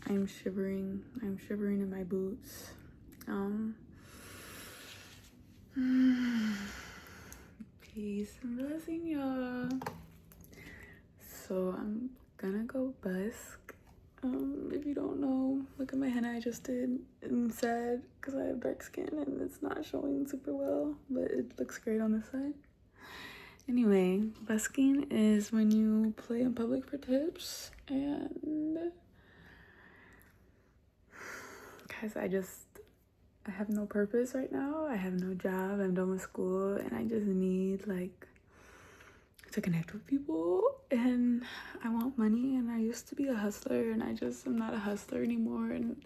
I'm shivering. I'm shivering in my boots. Peace and blessing, y'all. So I'm gonna go busk. If you don't know, look at my henna I just did. I'm sad because I have dark skin and it's not showing super well, but it looks great on this side. Anyway, busking is when you play in public for tips, and guys, I have no purpose right now. I have no job. I'm done with school, and I just need like to connect with people, and I want money, and I used to be a hustler, and I just am not a hustler anymore, and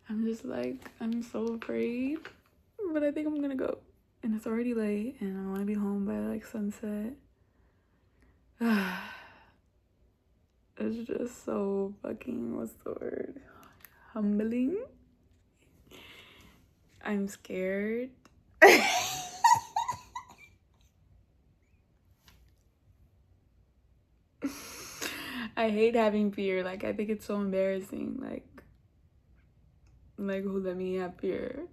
I'm just like, I'm so afraid, but I think I'm gonna go, and it's already late, and I want to be home by like sunset. It's just so fucking, what's the word, humbling. I'm scared. I hate having fear. Like, I think it's so embarrassing. Like who let me have fear?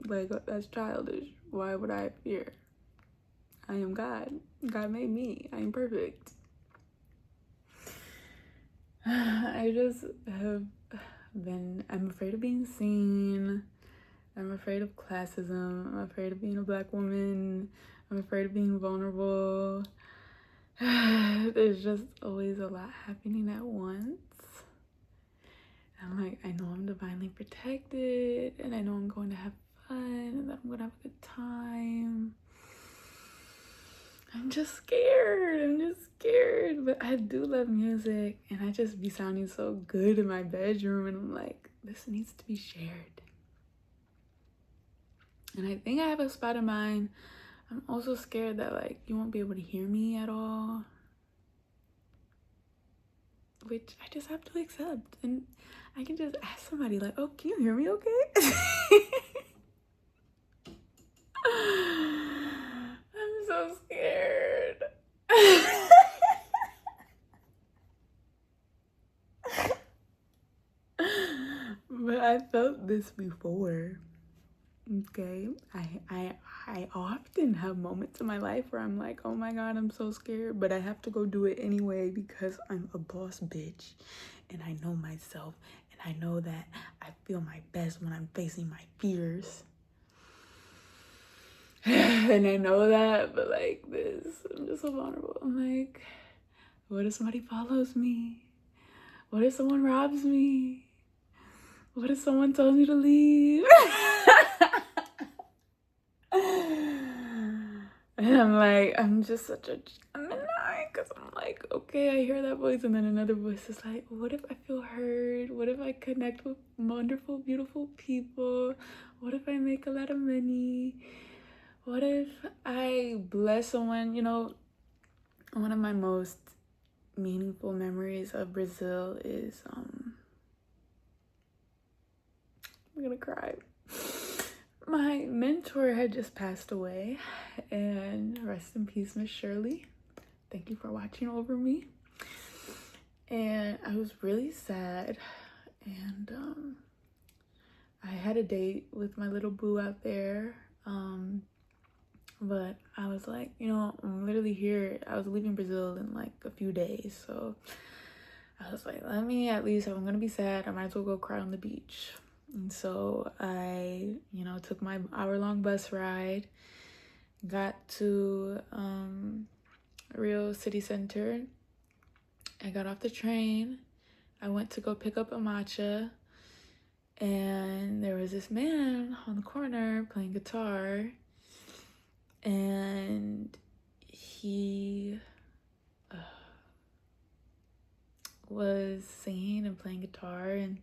Like, that's childish. Why would I have fear? I am God. God made me. I am perfect. I just have I'm afraid of being seen. I'm afraid of classism. I'm afraid of being a black woman. I'm afraid of being vulnerable. There's just always a lot happening at once. I'm like, I know I'm divinely protected, and I know I'm going to have fun, and that I'm gonna have a good time. I'm just scared, but I do love music, and I just be sounding so good in my bedroom, and I'm like, this needs to be shared. And I think I have a spot in mind. I'm also scared that like you won't be able to hear me at all, which I just have to accept, and I can just ask somebody like, oh, can you hear me okay? I'm so scared. But I felt this before. Okay, I often have moments in my life where I'm like, oh my god, I'm so scared, but I have to go do it anyway because I'm a boss bitch, and I know myself, and I know that I feel my best when I'm facing my fears. And I know that, but like this, I'm just so vulnerable. I'm like, what if somebody follows me? What if someone robs me? What if someone tells me to leave? And I'm like, I'm just such a Gemini, because I'm like, okay, I hear that voice, and then another voice is like, what if I feel heard? What if I connect with wonderful, beautiful people? What if I make a lot of money? What if I bless someone? You know, one of my most meaningful memories of Brazil is, I'm gonna cry. My mentor had just passed away, and rest in peace, Miss Shirley. Thank you for watching over me. And I was really sad, and I had a date with my little boo out there, but I was like, you know, I'm literally here. I was leaving Brazil in like a few days, so I was like, let me at least, if I'm gonna be sad, I might as well go cry on the beach. And so I, you know, took my hour-long bus ride, got to Rio City Center. I got off the train. I went to go pick up a matcha, and there was this man on the corner playing guitar, and he was singing and playing guitar, and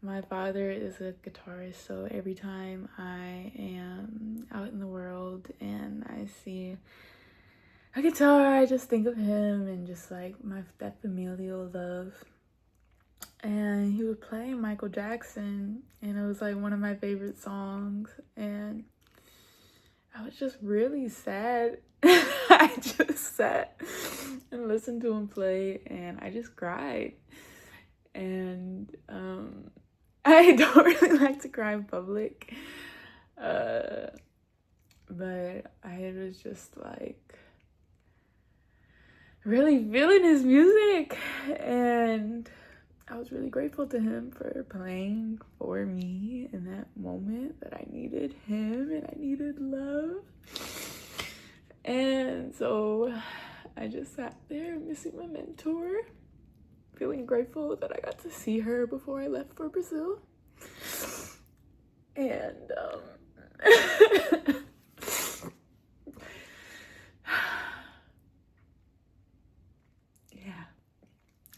my father is a guitarist, so every time I am out in the world and I see a guitar, I just think of him and just like that familial love. And he was playing Michael Jackson, and it was like one of my favorite songs, and I was just really sad. I just sat and listened to him play, and I just cried. And and I don't really like to cry in public, but I was just like really feeling his music, and I was really grateful to him for playing for me in that moment that I needed him and I needed love. And so I just sat there missing my mentor, feeling grateful that I got to see her before I left for Brazil. And yeah,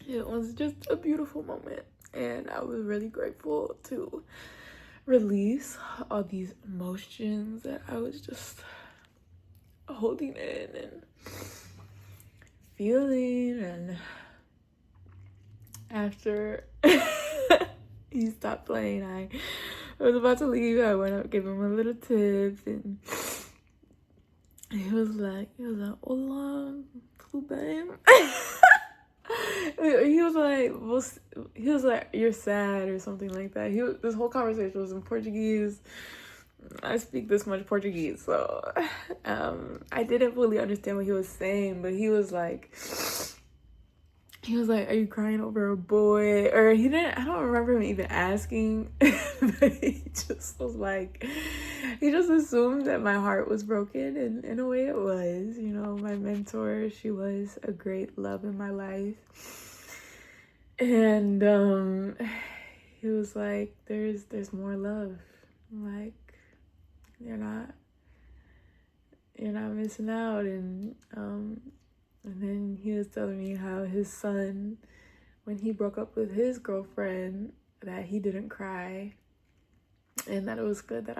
it was just a beautiful moment, and I was really grateful to release all these emotions that I was just holding in and feeling. And after he stopped playing, I was about to leave. I went up, gave him a little tip, and he was like, "Hola, tudo bem?" He was like, "You're sad," or something like that. This whole conversation was in Portuguese. I speak this much Portuguese, so I didn't fully understand what he was saying, but he was like, "Are you crying over a boy?" Or I don't remember him even asking, but he just was like, he just assumed that my heart was broken, and in a way it was. You know, my mentor, she was a great love in my life. And he was like, there's more love. Like, you're not missing out. And then he was telling me how his son, when he broke up with his girlfriend, that he didn't cry, and that it was good that I